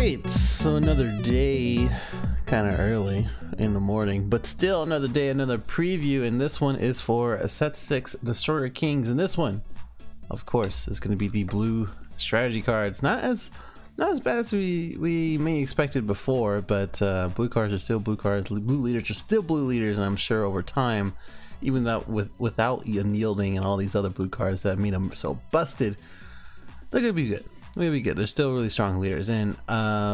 Alright, so another day, kind of early in the morning, but still another day, another preview, and this one is for a set 6 Destroyer Kings, and this one, of course, is going to be the blue strategy cards. Not as bad as we may expected before, but blue cards are still blue cards, blue leaders are still blue leaders, and I'm sure over time, even that without unyielding and all these other blue cards that made them so busted, they're going to be good. We'll be good. They're still really strong leaders, and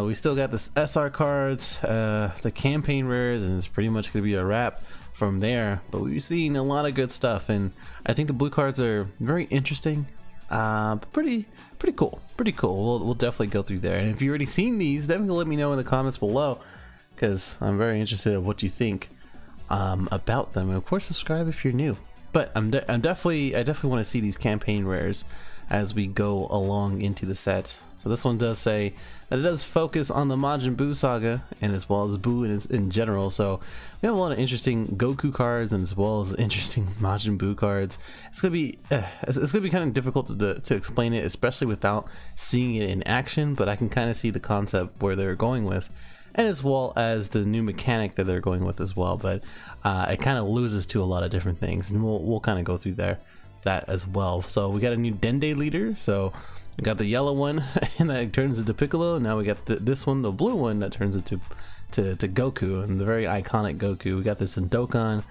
we still got this SR cards, the campaign rares, and it's pretty much gonna be a wrap from there. But we've seen a lot of good stuff, and I think the blue cards are very interesting, pretty cool. We'll definitely go through there. And if you've already seen these, definitely let me know in the comments below, because I'm very interested in what you think about them. And of course, subscribe if you're new. But I definitely want to see these campaign rares as we go along into the set. So this one does say that it does focus on the Majin Buu saga, and as well as Buu in general. So we have a lot of interesting Goku cards, and as well as interesting Majin Buu cards. It's gonna be kind of difficult to explain it, especially without seeing it in action. But I can kind of see the concept where they're going with, and as well as the new mechanic that they're going with as well. But it kind of loses to a lot of different things, and we'll kind of go through that as well. So we got a new Dende leader. So we got the yellow one and that turns into Piccolo. Now we got this one, the blue one, that turns into Goku, and the very iconic Goku. We got this in Dokkan.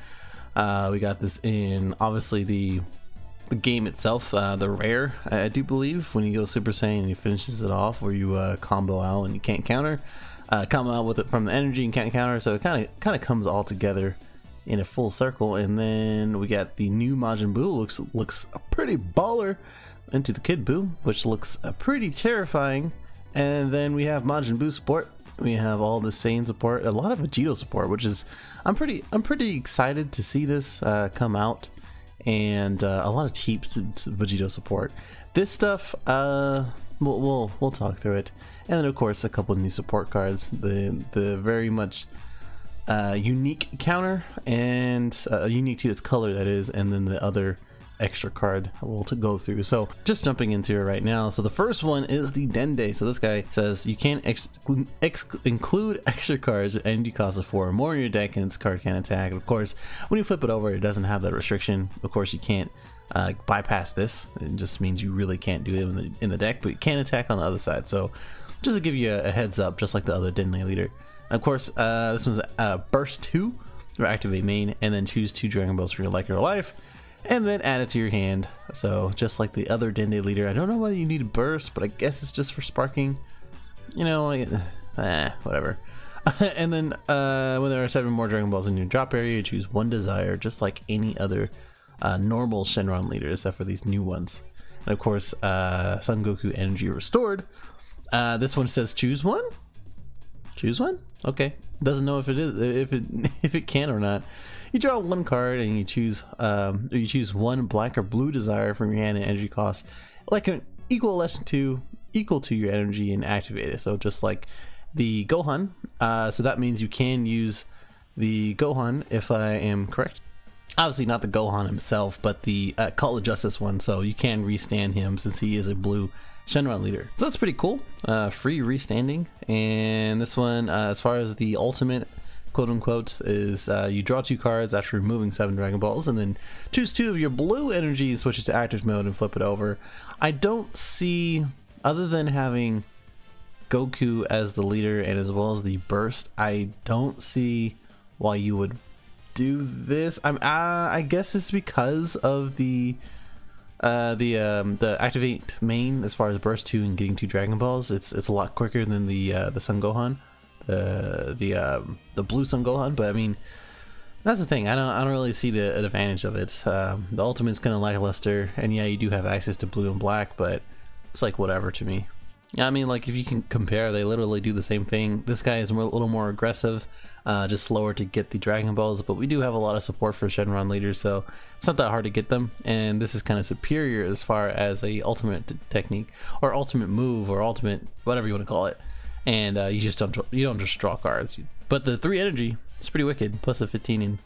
We got this in obviously the game itself, the rare, I do believe, when you go Super Saiyan and he finishes it off, where you combo out and you can't counter, combo out with it from the energy and can't counter. So it kind of comes all together in a full circle. And then we got the new Majin Buu, looks a pretty baller, into the Kid Buu, which looks pretty terrifying. And then we have Majin Buu support, we have all the Saiyan support, a lot of VEGITO support, which is I'm pretty excited to see this come out, and a lot of cheap VEGITO support. This stuff we'll talk through it. And then of course a couple of new support cards, the very much unique counter, and unique to its color, that is, and then the other extra card we'll go through. So just jumping into it right now. So the first one is the Dende. So this guy says you can't include extra cards at energy cost of 4 or more in your deck, and its card can attack. Of course, when you flip it over, it doesn't have that restriction. Of course, you can't bypass this. It just means you really can't do it in the deck, but you can attack on the other side. So just to give you a heads up, just like the other Dende leader. Of course, this one's burst 2 for activate main, and then choose 2 Dragon Balls for your like or life, and then add it to your hand. So just like the other Dende leader, I don't know whether you need a burst, but I guess it's just for sparking, you know, like, whatever. And then when there are 7 more Dragon Balls in your drop area, you choose 1 desire, just like any other normal Shenron leader, except for these new ones. And of course, Son Goku energy restored. This one says choose 1. Choose 1. Okay, doesn't know if it can or not. You draw 1 card and you choose 1 black or blue desire from your hand and energy cost, like an equal to your energy, and activate it. So just like the Gohan. So that means you can use the Gohan, if I am correct. Obviously not the Gohan himself, but the Call of Justice one. So you can restand him since he is a blue Shenron leader. So that's pretty cool. Free restanding. And this one, as far as the ultimate, quote unquote, is you draw 2 cards after removing 7 Dragon Balls, and then choose 2 of your blue energies, switch it to active mode, and flip it over. I don't see, other than having Goku as the leader and as well as the burst, I don't see why you would do this. I guess it's because of the activate main. As far as burst 2 and getting 2 Dragon Balls, it's a lot quicker than the Son Gohan, the blue Son Gohan. But I mean, that's the thing, I don't really see the advantage of it. The ultimate's kind of lackluster, and yeah, you do have access to blue and black, but it's like whatever to me. I mean, like, if you can compare, they literally do the same thing. This guy is a little more aggressive, just slower to get the Dragon Balls, but we do have a lot of support for Shenron leaders, so it's not that hard to get them. And this is kind of superior as far as a ultimate technique, or ultimate move, or ultimate whatever you want to call it. And you don't just draw cards. But the 3 energy, it's pretty wicked, plus the 15 in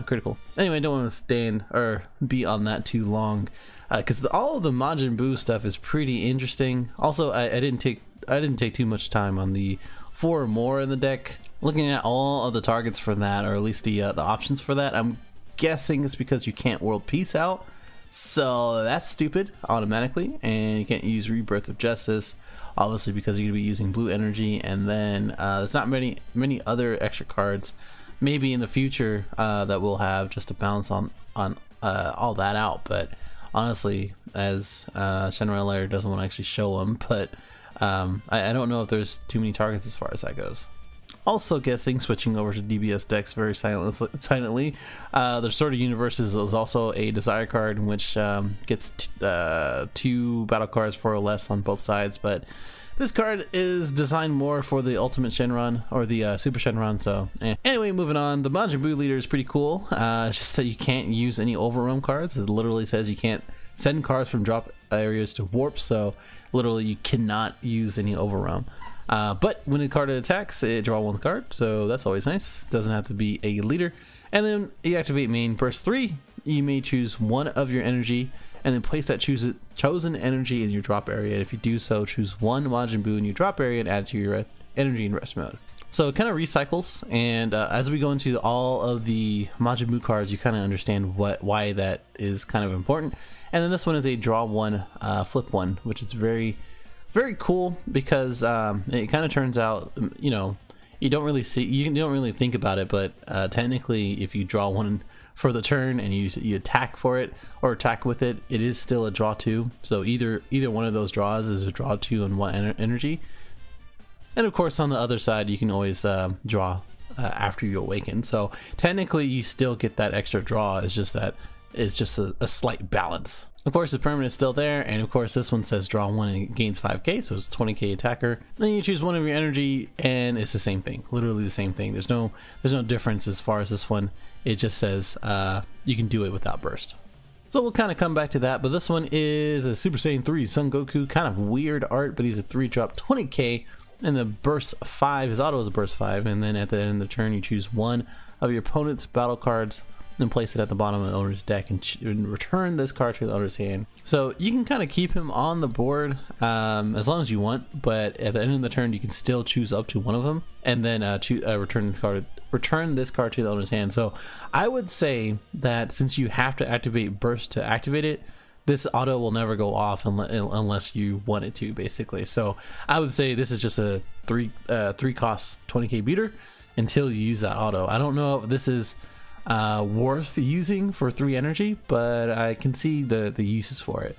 critical. Anyway, I don't want to stand or be on that too long, because all of the Majin Buu stuff is pretty interesting. Also, I didn't take I didn't take too much time on the 4 or more in the deck. Looking at all of the targets for that, or at least the options for that, I'm guessing it's because you can't world peace out. So that's stupid automatically, and you can't use Rebirth of Justice, obviously because you're gonna be using blue energy, and then there's not many other extra cards maybe in the future that we'll have just to balance on all that out. But honestly, as Shenron Lair doesn't want to actually show them, but I don't know if there's too many targets as far as that goes. Also guessing, switching over to DBS decks very silently, the Sword of Universes is also a desire card, which gets 2 battle cards for or less on both sides, but this card is designed more for the Ultimate Shenron, or the Super Shenron, so Anyway, moving on, the Majin Buu leader is pretty cool. It's just that you can't use any overwhelm cards. It literally says you can't send cards from drop areas to warp, so literally you cannot use any overwhelm. But when a card attacks, it draw 1 card, so that's always nice. Doesn't have to be a leader. And then you activate main burst 3. You may choose 1 of your energy and then place that chosen energy in your drop area. If you do so, choose 1 Majin Buu in your drop area and add it to your energy in rest mode. So it kind of recycles, and as we go into all of the Majin Buu cards, you kind of understand why that is kind of important. And then this one is a draw 1, flip 1, which is very cool, because it kind of turns out, you know, you don't really think about it, but technically if you draw 1 for the turn and you attack for it or attack with it, it is still a draw 2. So either one of those draws is a draw 2 and 1 energy. And of course on the other side you can always draw after you awaken, so technically you still get that extra draw. It's just that it's just a slight balance. Of course the permanent is still there, and of course this one says draw 1 and it gains 5k, so it's 20k attacker. Then you choose 1 of your energy and it's the same thing, literally the same thing. There's no difference as far as this one. It just says you can do it without burst. So we'll kind of come back to that, but this one is a Super Saiyan 3 Son Goku, kind of weird art, but he's a 3-drop 20k, and the burst 5, his auto is a burst 5, and then at the end of the turn you choose 1 of your opponent's battle cards and place it at the bottom of the owner's deck and return this card to the owner's hand. So you can kind of keep him on the board as long as you want, but at the end of the turn you can still choose up to 1 of them and then return this card to the owner's hand. So I would say that since you have to activate burst to activate it, this auto will never go off unless you want it to, basically. So I would say this is just a 3 cost 20k beater until you use that auto. I don't know if this is worth using for 3 energy, but I can see the uses for it,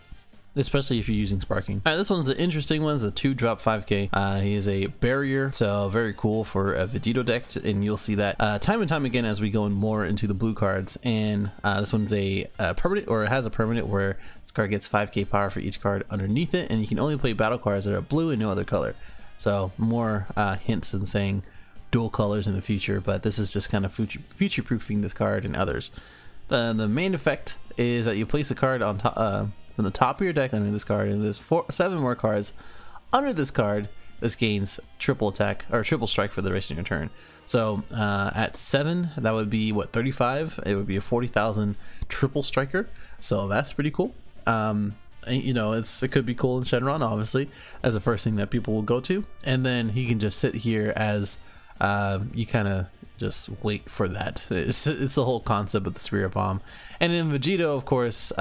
especially if you're using sparking. All right, this one's an interesting one. It's a 2-drop 5k. He is a barrier, so very cool for a VEGITO deck, and you'll see that time and time again as we go more into the blue cards. And this one's a permanent, or it has a permanent where this card gets 5k power for each card underneath it, and you can only play battle cards that are blue and no other color. So more hints in saying dual colors in the future, but this is just kind of future proofing this card and others. The main effect is that you place a card on top from the top of your deck under this card, and there's 7 more cards under this card. This gains triple attack or triple strike for the rest of your turn. So at 7, that would be what, 35? It would be a 40,000 triple striker. So that's pretty cool. You know, it could be cool in Shenron, obviously, as the first thing that people will go to, and then he can just sit here as you kind of just wait for that. It's the whole concept of the Spirit Bomb. And in VEGITO, of course,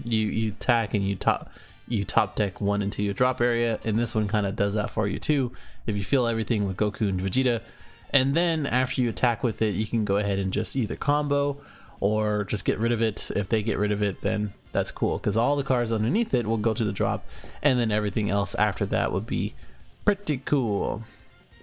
you attack and you top deck 1 into your drop area, and this one kind of does that for you too. If you fill everything with Goku and Vegeta, and then after you attack with it, you can go ahead and just either combo or just get rid of it. If they get rid of it, then that's cool, because all the cards underneath it will go to the drop, and then everything else after that would be pretty cool,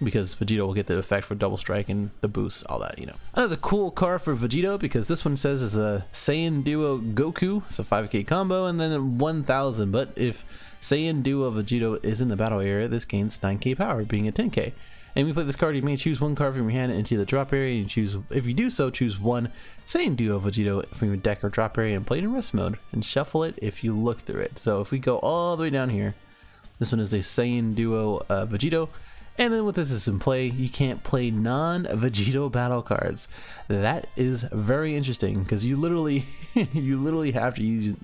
because VEGITO will get the effect for double strike and the boost, all that, you know. Another cool card for VEGITO, because this one says is a Saiyan Duo Goku. It's a 5k combo and then 1000, but if Saiyan Duo VEGITO is in the battle area, this gains 9k power, being a 10k. And when you play this card, you may choose 1 card from your hand into the drop area, and you choose, if you do so, choose 1 Saiyan Duo VEGITO from your deck or drop area and play it in rest mode, and shuffle it if you look through it. So if we go all the way down here, this one is the Saiyan Duo VEGITO. And then with this is in play, you can't play non-Vegito battle cards. That is very interesting because you literally have to use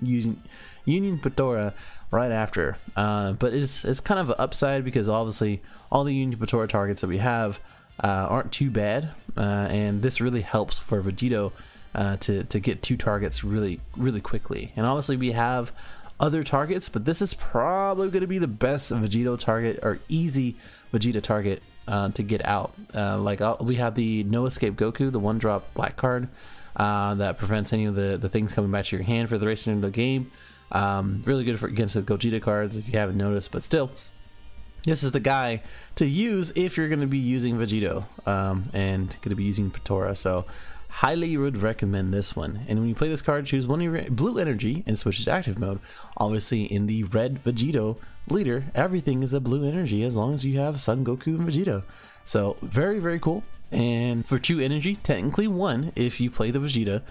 Union Patora right after. But it's kind of an upside because obviously all the Union Patora targets that we have aren't too bad, and this really helps for Vegito to get 2 targets really quickly. And obviously we have other targets, but this is probably going to be the best Vegito target, or easy Vegeta target to get out. We have the No Escape Goku, the 1-drop black card that prevents any of the things coming back to your hand for the rest of the game. Really good for against the Gogeta cards if you haven't noticed, but still, this is the guy to use if you're going to be using Vegito and going to be using Patora. So highly would recommend this one. And when you play this card, choose one of your blue energy and switch to active mode. Obviously in the red Vegito leader, everything is a blue energy as long as you have Son Goku and Vegito. So very cool. And for 2 energy, technically 1 if you play the Vegeta.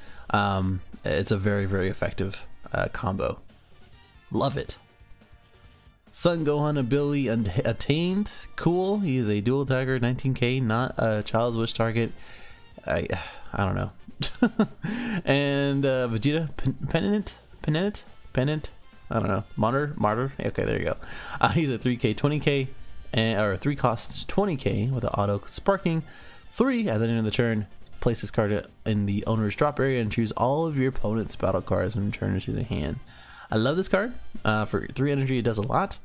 It's a very effective combo. Love it. Son Gohan ability attained. Cool. He is a dual attacker, 19k, not a Child's Wish target. I don't know. And Vegeta Pennant. I don't know. Martyr. Okay, there you go. He's a 3k, 20k, or 3 costs 20k with an auto sparking. 3 at the end of the turn. Place this card in the owner's drop area and choose all of your opponent's battle cards and return it to the hand. I love this card. For 3 energy, it does a lot,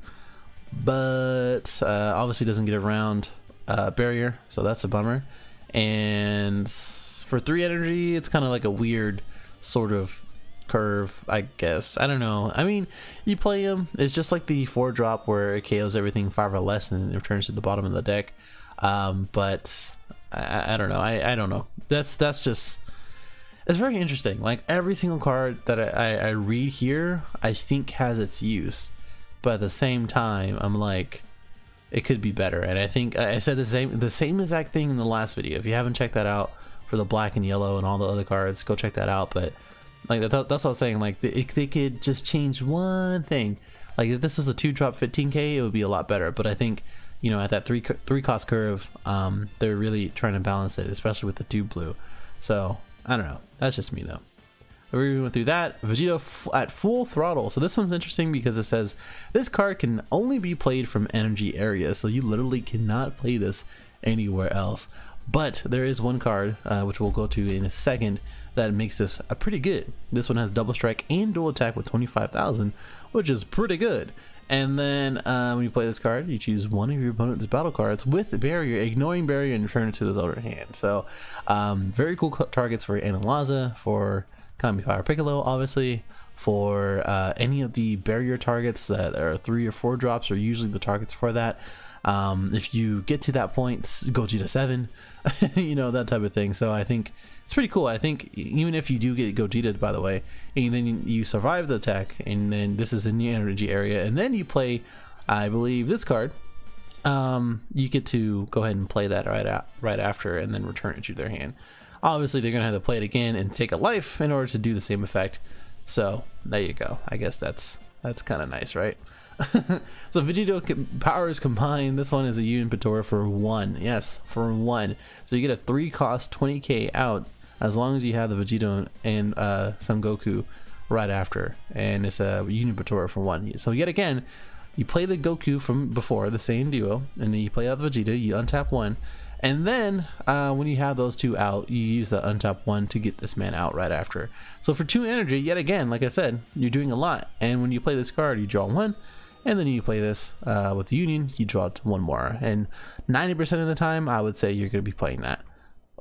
but obviously doesn't get around barrier, so that's a bummer. And for 3 energy, it's kind of like a weird sort of curve, I guess. I don't know. I mean, you play him, it's just like the 4-drop where it KOs everything 5 or less and it returns to the bottom of the deck. But I don't know. I don't know. That's just, it's very interesting. Like every single card that I read here, I think has its use, but at the same time, I'm like, it could be better. And I think I said the same exact thing in the last video. If you haven't checked that out for the black and yellow and all the other cards, go check that out. But like that's what I was saying. Like they could just change one thing. Like if this was a 2-drop 15k, it would be a lot better. But I think, you know, at that 3 cost curve, they're really trying to balance it, especially with the 2 blue. So I don't know. That's just me though. We went through that. Vegito at full throttle. So this one's interesting because it says this card can only be played from energy areas. So you literally cannot play this anywhere else. But there is one card, which we'll go to in a second, that makes this pretty good. This one has double strike and dual attack with 25,000, which is pretty good. And then when you play this card, you choose one of your opponent's battle cards with barrier, ignoring barrier, and return it to the other hand. So very cool targets for Analaza, for Kami Fire Piccolo, obviously, for any of the barrier targets that are 3 or 4 drops are usually the targets for that. If you get to that point, Gogeta 7, you know, that type of thing. So I think it's pretty cool. I think even if you do get Gogeta, by the way, and then you survive the attack, and then this is in the energy area, and then you play, I believe, this card, you get to go ahead and play that right after, and then return it to their hand. Obviously, they're gonna have to play it again and take a life in order to do the same effect. So there you go. I guess that's kind of nice, right? So Vegito powers combined. This one is a Union Patora for 1. Yes, for 1. So you get a 3 cost 20k out as long as you have the Vegito and Son Goku right after, and it's a Union Patora for 1. So yet again, you play the Goku from before, the same duo, and then you play out the Vegeta. You untap 1. And then when you have those 2 out, you use the untap 1 to get this man out right after. So for 2 energy, yet again, like I said, you're doing a lot. And when you play this card, you draw 1, and then you play this with Union, you draw 1 more. And 90% of the time, I would say you're going to be playing that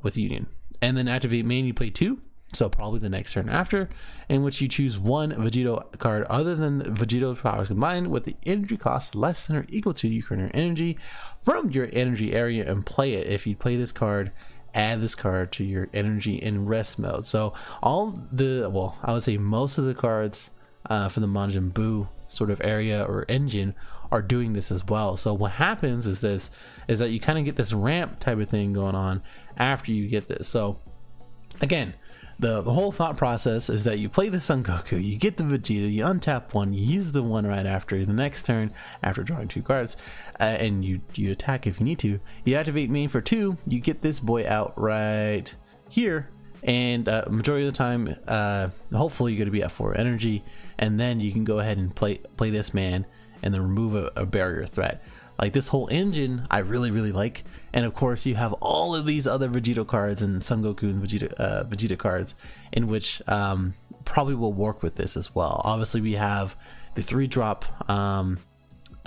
with Union. And then activate main, you play 2. So probably the next turn after, in which you choose 1 Vegito card other than Vegito's powers combined with the energy cost less than or equal to your current energy from your energy area and play it. If you play this card, add this card to your energy in rest mode. So all the, well, I would say most of the cards from the Majin Buu sort of area or engine are doing this as well. So what happens is that you kind of get this ramp type of thing going on after you get this. So Again, the whole thought process is that you play the Son Goku, you get the Vegeta, you untap one, you use the one right after the next turn after drawing 2 cards, and you attack if you need to. You activate main for 2, you get this boy out right here, and majority of the time, hopefully you're going to be at 4 energy, and then you can go ahead and play this man and then remove a barrier threat. Like, this whole engine I really like, and of course you have all of these other VEGITO cards and Son Goku and Vegeta cards in which probably will work with this as well. Obviously we have the 3-drop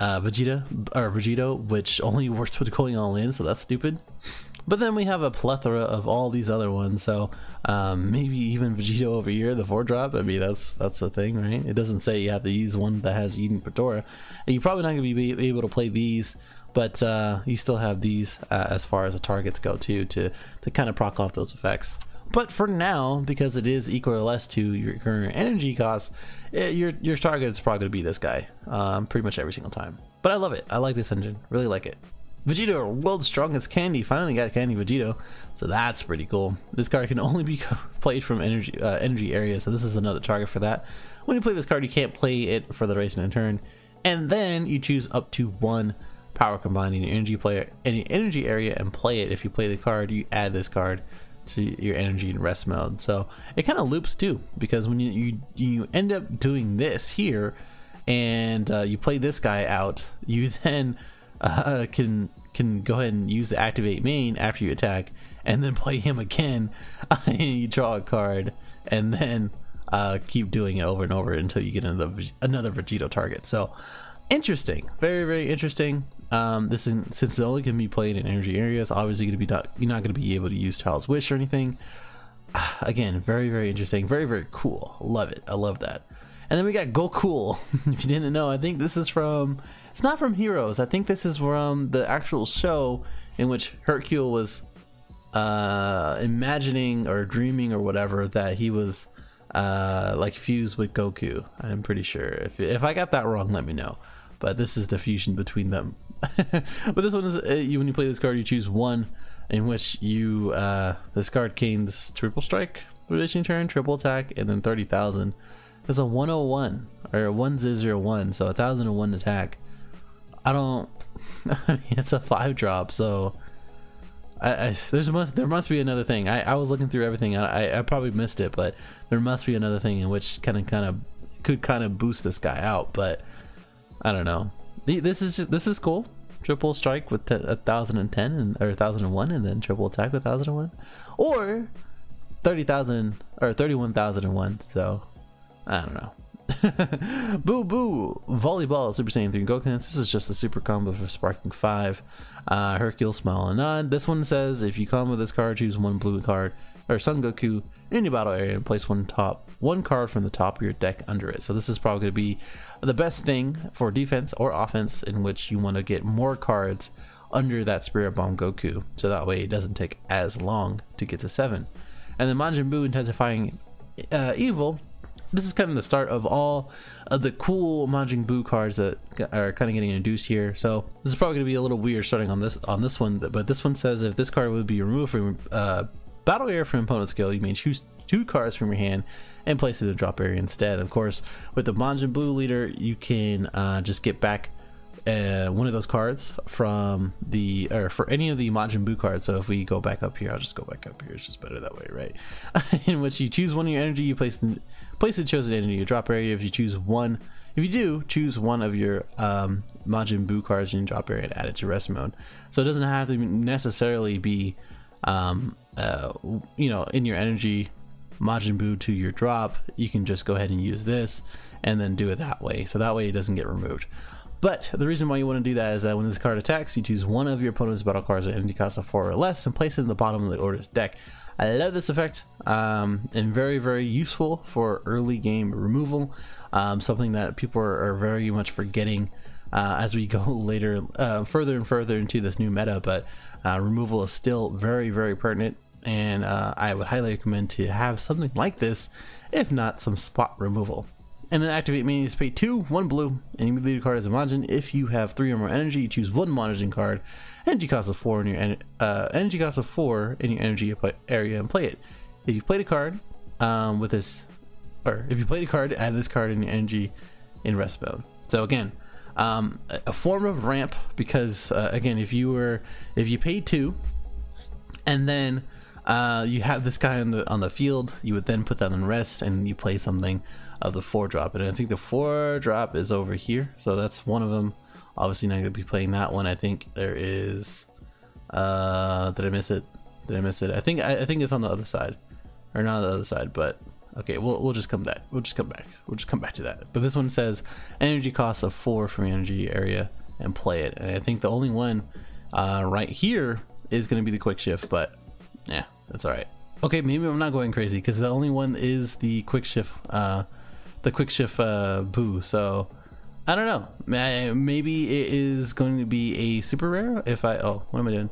VEGITO, which only works with going all in, so that's stupid. But then we have a plethora of all these other ones, so maybe even VEGITO over here, the 4-drop. I mean, that's the thing, right? It doesn't say you have to use one that has Eden Patora. And you're probably not going to be able to play these, but you still have these as far as the targets go too, to kind of proc off those effects. But for now, because it is equal or less to your current energy costs, your target is probably going to be this guy pretty much every single time. But I love it. I like this engine. Really like it. VEGITO, world's strongest candy. Finally got candy VEGITO, so that's pretty cool. This card can only be played from energy areas, so this is another target for that. When you play this card, you can't play it for the rest of the turn, and then you choose up to 1 power combined in your energy area and play it. If you play the card, you add this card to your energy and rest mode. So it kind of loops too, because when you end up doing this here, and you play this guy out, you then can go ahead and use the activate main after you attack, and then play him again. And you draw a card, and then keep doing it over and over until you get another VEGITO target. So interesting, very interesting. This is, since it only can be played in energy areas, obviously you're not going to be able to use Child's Wish or anything. Again, very interesting, very cool. Love it. I love that. And then we got Goku. If you didn't know, I think this is from, it's not from Heroes. I think this is from the actual show in which Hercule was imagining or dreaming or whatever that he was like fused with Goku. I'm pretty sure. If I got that wrong, let me know. But this is the fusion between them. But this one is, when you play this card, you choose 1 in which you this card gains triple strike for this turn, triple attack, and then 30,000. It's a 101 or a 1001, so 1001 attack. I mean, it's a 5-drop, so there must be another thing. I was looking through everything. I probably missed it, but there must be another thing in which could boost this guy out. But I don't know. This is cool. Triple strike with 1010 or 1001, and then triple attack with 1001, or 30,000 or 31,001. So I don't know. BUU Volleyball Super Saiyan 3 Goku. This is just a super combo for Sparking 5. Hercule, Smile and Nod. This one says if you combo this card, choose 1 blue card or Son Goku in your battle area and place one card from the top of your deck under it. So this is probably going to be the best thing for defense or offense, in which you want to get more cards under that Spirit Bomb Goku, so that way it doesn't take as long to get to 7. And then Majin Buu Intensifying Evil. This is kind of the start of all of the cool Majin Buu cards that are kind of getting introduced here. So this is probably going to be a little weird starting on this one, but this one says if this card would be removed from battle area from opponent's skill, you may choose 2 cards from your hand and place it in the drop area instead. Of course, with the Majin Buu leader, you can just get back one of those cards from the, or for any of the Majin Buu cards. So if we go back up here, I'll just go back up here, it's just better that way, right? In which you choose 1 of your energy, you place the chosen energy in your drop area. If you choose 1, if you do choose 1 of your Majin Buu cards in your drop area and add it to rest mode. So it doesn't have to necessarily be you know, in your energy Majin Buu to your drop. You can just go ahead and use this and then do it that way, so that way it doesn't get removed. But the reason why you want to do that is that when this card attacks, you choose 1 of your opponent's battle cards at energy cost of 4 or less and place it in the bottom of the order's deck. I love this effect, and very useful for early game removal, something that people are very much forgetting as we go later, further and further into this new meta. But removal is still very pertinent, and I would highly recommend to have something like this, if not some spot removal. And then activate means to pay 2, 1 blue, and you lead a card as a Majin. If you have 3 or more energy, you choose 1 Majin card, energy cost of 4 in your energy area and play it. if you played a card with this, or if you played a card, add this card in your energy in rest mode. So again, a form of ramp, because again, if you paid 2 and then you have this guy on the field, you would then put that on rest and you play something of the 4-drop, and I think the 4-drop is over here, so that's one of them. Obviously not gonna be playing that one. I think there is did I miss it? I think it's on the other side, or not on the other side, but okay, we'll just come back. We'll just come back to that. But this one says energy costs of 4 from your energy area and play it, and I think the only one right here is going to be the quick shift, but yeah, that's all right. Okay, maybe I'm not going crazy because the only one is the quick shift BUU. So I don't know, maybe it is going to be a super rare if I what am I doing?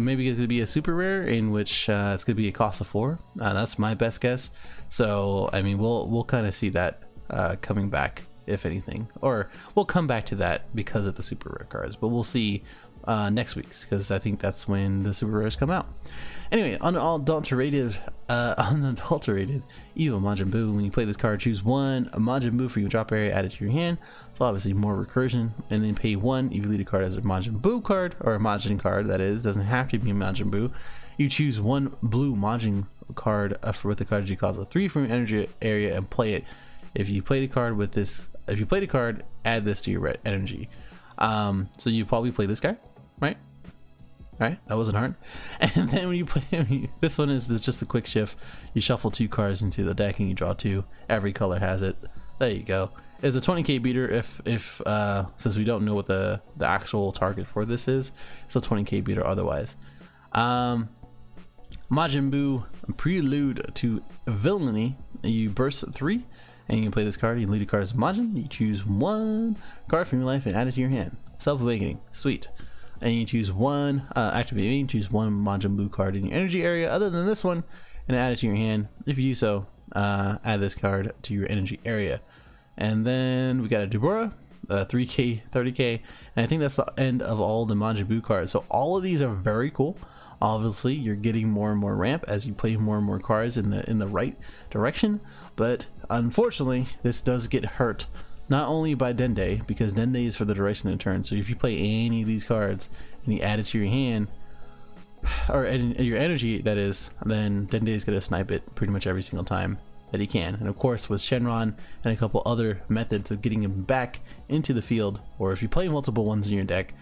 Maybe it's going to be a super rare in which it's going to be a cost of 4. That's my best guess. So I mean, we'll kind of see that coming back, if anything, or we'll come back to that because of the super rare cards, but we'll see next week's, because I think that's when the super rares come out. Anyway, unadulterated Evil Majin Buu. When you play this card, choose 1 Majin Buu for your drop area, add it to your hand. So obviously more recursion, and then pay 1. If you lead a card as a Majin Buu card, or a Majin card, that is, doesn't have to be a Majin Buu. You choose 1 blue Majin card with the card you cost of 3 from your energy area and play it. If you played a card with this, if you played a card, add this to your red energy. So you probably play this guy, right? Alright, that wasn't hard. And then when you play this one is just a quick shift. You shuffle 2 cards into the deck and you draw 2. Every color has it. There you go. It's a 20k beater if since we don't know what the actual target for this is. It's a 20k beater otherwise. Majin Buu, Prelude to Villainy. You burst 3 and you can play this card. You lead a card as Majin. You choose 1 card from your life and add it to your hand. Self-awakening. Sweet. And you choose 1 activating, choose 1 Majin Buu card in your energy area other than this one and add it to your hand. If you do so, add this card to your energy area. And then we got a Deborah, 3k, 30k, and I think that's the end of all the Majin Buu cards. So all of these are very cool. Obviously you're getting more and more ramp as you play more and more cards in the right direction, but unfortunately this does get hurt not only by Dende, because Dende is for the duration of the turn. So if you play any of these cards and you add it to your hand, or your energy that is, then Dende is going to snipe it pretty much every single time that he can. And of course with Shenron and a couple other methods of getting him back into the field, or if you play multiple ones in your deck,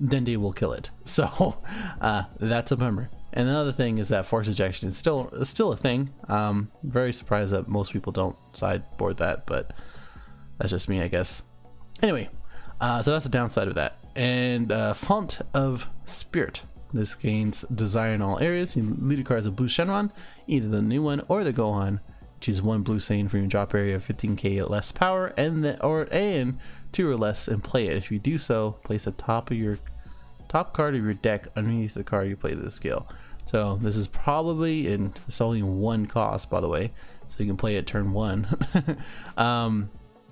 Dende will kill it. So that's a bummer. And another thing is that force ejection is still a thing. Very surprised that most people don't sideboard that, but that's just me, I guess. Anyway, so that's the downside of that. And Font of Spirit. This gains desire in all areas. You lead a card as a blue Shenron, either the new one or the Gohan. Choose 1 blue Saiyan from your drop area of 15k less power, and 2 or less, and play it. If you do so, place the top card of your deck underneath the card you play this skill. So this is probably, and it's only 1 cost, by the way, so you can play it turn 1.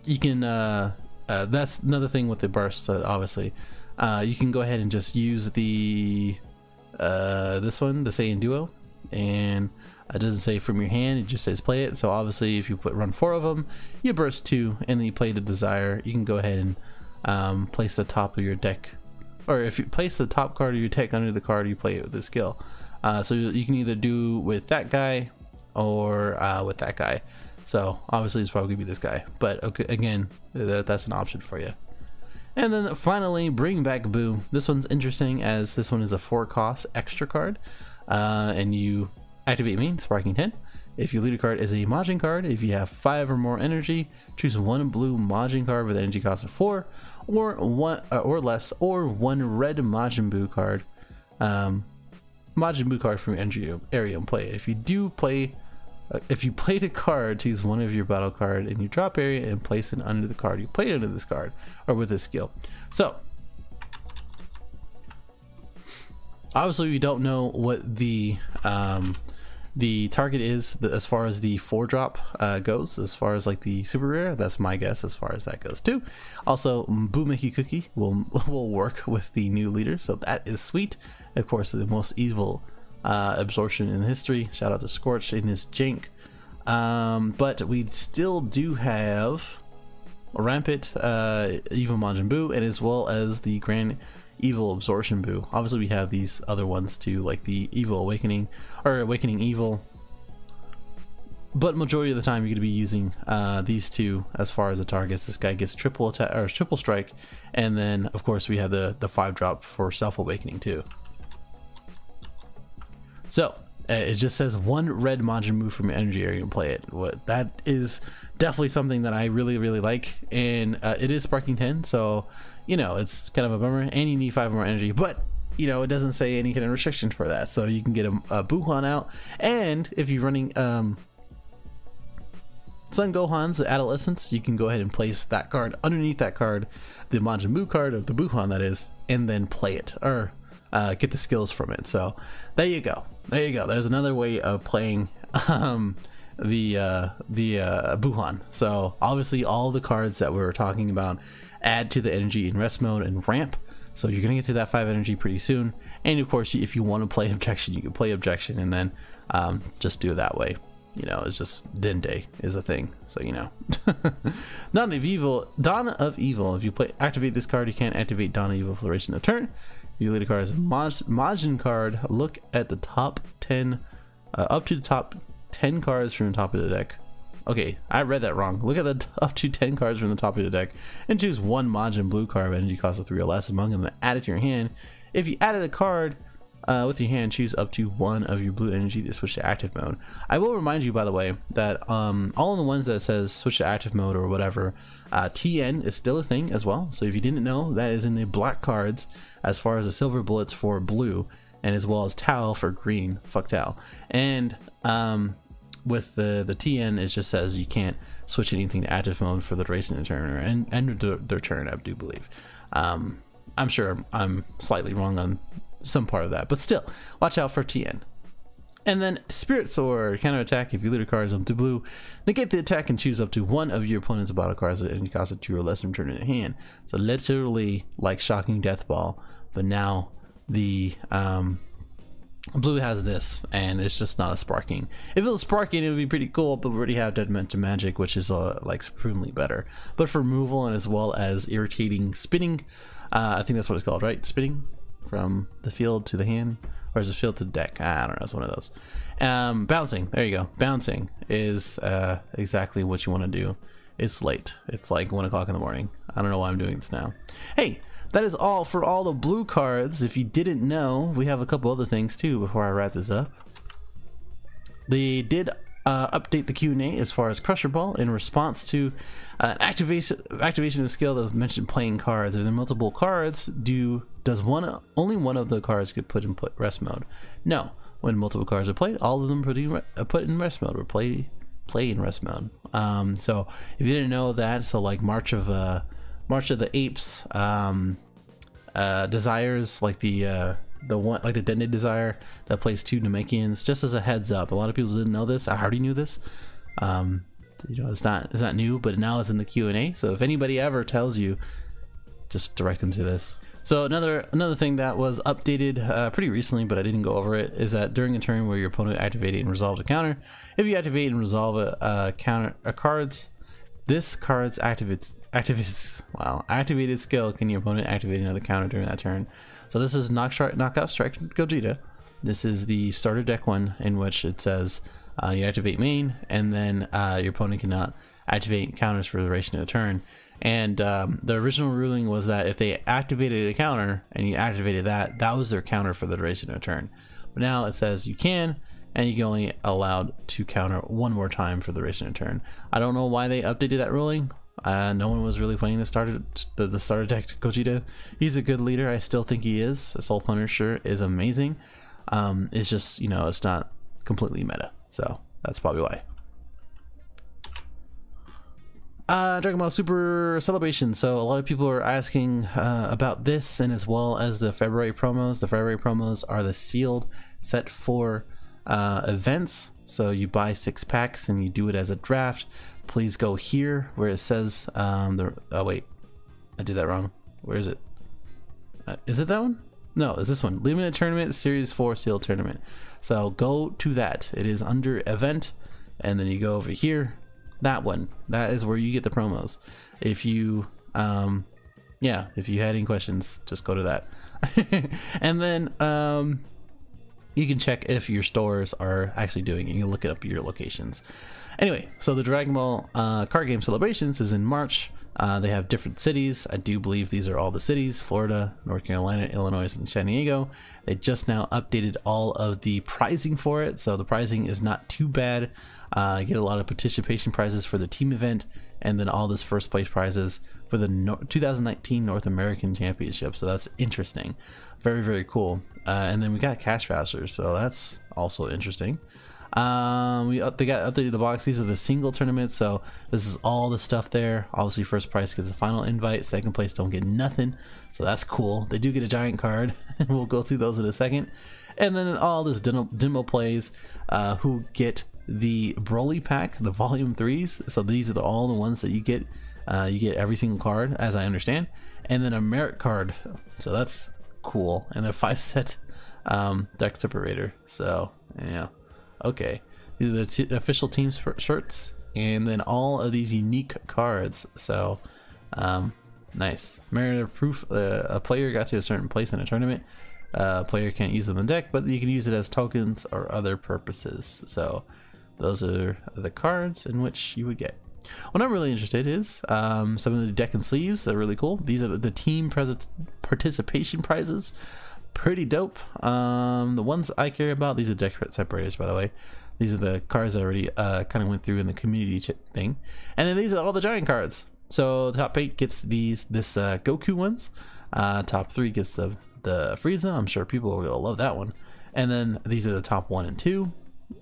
You can that's another thing with the burst, obviously. You can go ahead and just use the this one, the Saiyan Duo, and it doesn't say from your hand, it just says play it. So obviously if you run 4 of them, you burst 2 and then you play the desire. You can go ahead and place the top of your deck, or if you place the top card of your deck under the card, you play it with this skill. So you can either do with that guy or with that guy. So obviously it's probably gonna be this guy, but okay, again, that's an option for you. And then finally, bring back BUU. This one's interesting as this one is a 4 cost extra card, and you activate main sparking 10. If you lead a card as a Majin card, if you have 5 or more energy, choose 1 blue Majin card with energy cost of 4, or 1 or less, or 1 red Majin Buu card, from your energy area and play it. If you do play. If you played a card, choose 1 of your battle card in your drop area and place it under the card you played under this card, or with this skill. So obviously we don't know what the target is as far as the 4-drop goes. As far as like the super rare, that's my guess as far as that goes too. Also, Buu Mickey Cookie will work with the new leader, so that is sweet. Of course, the most evil absorption in history. Shout out to Scorch in his jank. But we still do have Rampant Evil Majin Buu, and as well as the Grand Evil Absorption Buu. Obviously we have these other ones too, like the Evil Awakening or Awakening Evil, but majority of the time you're going to be using these two as far as the targets. This guy gets triple attack or triple strike, and then of course we have the 5-drop for Self Awakening too. So it just says 1 red Majin Buu from your energy area and play it. That is definitely something that I really like, and it is sparking 10, so you know it's kind of a bummer, and you need 5 more energy, but you know it doesn't say any kind of restrictions for that, so you can get a Buuhan out. And if you're running Son Gohan's Adolescence, you can go ahead and place that card underneath that card, the Majin Buu card of the Buuhan that is, and then play it, or get the skills from it. So there you go. There's another way of playing the Buuhan. So obviously all the cards that we were talking about add to the energy in rest mode and ramp. So you're gonna get to that 5 energy pretty soon. And of course, if you want to play objection, you can play objection and then just do it that way. You know, it's just Dende is a thing, so you know. Dawn of Evil. If you activate this card, you can't activate Dawn of Evil for the duration of the turn. If you lead a card as a Majin card, look at the top 10, up to the top 10 cards from the top of the deck. Okay, I read that wrong. Look at the up to 10 cards from the top of the deck and choose 1 Majin Blue card of energy cost of 3 or less among them and add it to your hand. If you added a card with your hand, choose up to 1 of your blue energy to switch to active mode. I will remind you, by the way, that all of the ones that says switch to active mode or whatever, TN is still a thing as well. So if you didn't know, that is in the black cards as far as the silver bullets for blue, and as well as Tau for green. Fuck Tau. And with the TN, it just says you can't switch anything to active mode for the duration of the turn or end of their turn, I do believe. I'm sure I'm slightly wrong on some part of that, but still watch out for TN. And then Spirit Sword, counter attack. If you lead a card up to blue, negate the attack and choose up to 1 of your opponent's battle cards at any cost of 2 or less and return in your hand. So literally like Shocking Death Ball, but now the blue has this, and it's just not a sparking. If it was sparking, it would be pretty cool, but we already have Dead Dimension Magic, which is like supremely better. But for removal and as well as irritating spinning, I think that's what it's called, right? Spinning from the field to the hand, or is it field to the deck? I don't know, it's one of those. Bouncing, there you go. Bouncing is exactly what you want to do. It's late, it's like 1 o'clock in the morning. I don't know why I'm doing this now. Hey, that is all for all the blue cards. If you didn't know, we have a couple other things too before I wrap this up. They did update the Q&A as far as Crusher Ball in response to activation of skill that mentioned playing cards. If there are multiple cards, does only one of the cards get put in rest mode? No. When multiple cards are played, all of them put in rest mode or play in rest mode. So if you didn't know that, so like March of the Apes, Desires, like the one like the Dende Desire that plays 2 Namekians, just as a heads up. A lot of people didn't know this. I already knew this. You know, it's not new, but now it's in the Q&A. So if anybody ever tells you, just direct them to this. So another thing that was updated pretty recently, but I didn't go over it, is that during a turn where your opponent activated and resolved a counter, if you activate and resolve a cards, this card's activated skill can your opponent activate another counter during that turn. So this is Knockout Strike Gogeta. This is the starter deck one, in which it says you activate main, and then your opponent cannot activate counters for the duration of the turn. And the original ruling was that if they activated a counter and you activated that was their counter for the duration of the turn. But now it says you can, and you can only allowed to counter 1 more time for the duration of the turn. I don't know why they updated that ruling. No one was really playing the starter deck Gogeta. He's a good leader. I still think he is. Soul Punisher is amazing. It's just, you know, it's not completely meta. So that's probably why. Dragon Ball Super Celebration. So a lot of people are asking about this, and as well as the February promos. The February promos are the sealed set 4 events. So you buy 6 packs and you do it as a draft. Please go here where it says oh wait, I did that wrong. Where is it? Is it that one? No, it's this one. Limited Tournament Series 4 Seal Tournament. So go to that. It is under Event, and then you go over here. That one. That is where you get the promos. If you, yeah, if you had any questions, just go to that. And then you can check if your stores are actually doing it. You can look it up your locations. Anyway, so the Dragon Ball card game celebrations is in March. They have different cities. I do believe these are all the cities: Florida, North Carolina, Illinois, and San Diego. They just now updated all of the pricing for it, so the pricing is not too bad. You get a lot of participation prizes for the team event, and then all this first place prizes for the 2019 North American Championship. So that's interesting. Very, very cool. And then we got cash vouchers, so that's also interesting. They got updated the box. These are the single tournaments, so this is all the stuff there. Obviously first prize gets a final invite, second place don't get nothing, so that's cool. They do get a giant card. We'll go through those in a second. And then all this demo plays who get the Broly pack, the volume 3s. So these are all the ones that you get every single card, as I understand, and then a merit card, so that's cool. And a 5-set deck separator. So yeah, okay, these are the official team shirts, and then all of these unique cards. So nice. Merit of proof: a player got to a certain place in a tournament. Player can't use them in deck, but you can use it as tokens or other purposes. So those are the cards in which you would get. What I'm really interested is some of the deck and sleeves. They're really cool. These are the team participation prizes. Pretty dope. The ones I care about, these are deck separators, by the way. These are the cards I already kind of went through in the community thing. And then these are all the giant cards. So top 8 gets this Goku ones. Top 3 gets the Frieza. I'm sure people are gonna love that one. And then these are the top 1 and 2.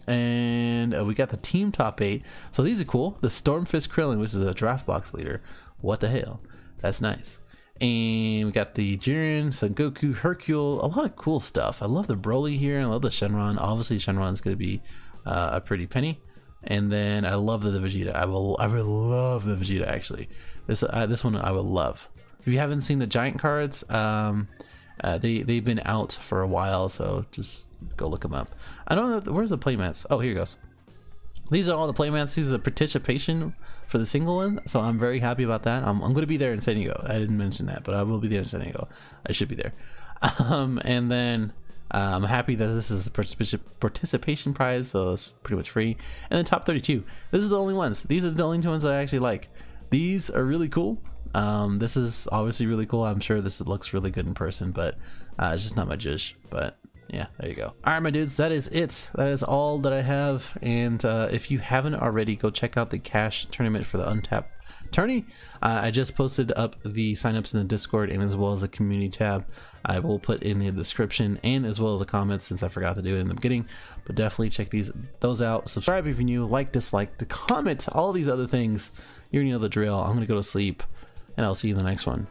And we got the team top 8. So these are cool. The Stormfist Krillin, which is a draft box leader. What the hell? That's nice. And we got the Jiren, Son Goku, Hercule. A lot of cool stuff. I love the Broly here. I love the Shenron. Obviously Shenron's going to be a pretty penny. And then I love the Vegeta. I really love the Vegeta, actually. This one I would love. If you haven't seen the giant cards, they've been out for a while, so just go look them up. I don't know, where's the playmats? Oh, here it goes. These are all the playmats. These are participation for the single one, so I'm very happy about that. I'm going to be there in San Diego. I didn't mention that, but I will be there in San Diego. I should be there. And then I'm happy that this is a participation prize, so it's pretty much free. And then top 32. This is the only ones. These are the only two ones that I actually like. These are really cool. This is obviously really cool. I'm sure this looks really good in person, but it's just not my judge. But yeah, there you go. All right, my dudes, that is it. That is all that I have. And if you haven't already, go check out the cash tournament for the Untapped tourney. I just posted up the signups in the Discord and as well as the community tab. I will put in the description and as well as the comments, since I forgot to do it in the beginning. But definitely check those out. Subscribe if you're new, like, dislike, to comment, all these other things. You already know the drill. I'm gonna go to sleep, and I'll see you in the next one.